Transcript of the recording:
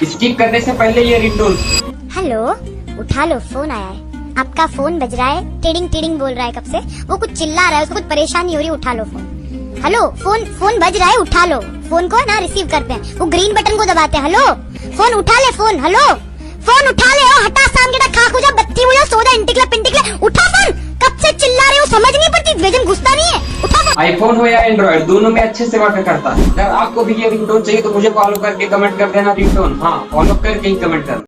Skip करने से पहले ये रिंगटोन। हेलो, उठा लो, फोन आया है। आपका फोन बज रहा है, टिडिंग टिडिंग बोल रहा है कब से। वो कुछ चिल्ला रहा है, उसको कुछ परेशानी हो रही है, उठा लो फोन। हेलो, फोन बज रहा है, उठा लो फोन को ना। रिसीव करते हैं, वो ग्रीन बटन को दबाते हैं। हेलो, फोन उठा ले, फोन। हेलो, फोन उठा ले। ओ हटा, शाम के खा खुजा बत्ती हुआ सोदा इंटिकला पिंटिकला, उठा फोन। कब से चिल्ला रहे हो, समझ नहीं पड़ती, वेजन घुसता नहीं है, उठा फोन। आईफोन हो या एंड्रॉइड, दोनों में अच्छे से वर्क करता है। अगर आपको भी ये रिंगटोन चाहिए तो मुझे फॉलो करके कमेंट कर देना रिंगटोन। हाँ, फॉलो करके ही कमेंट करना।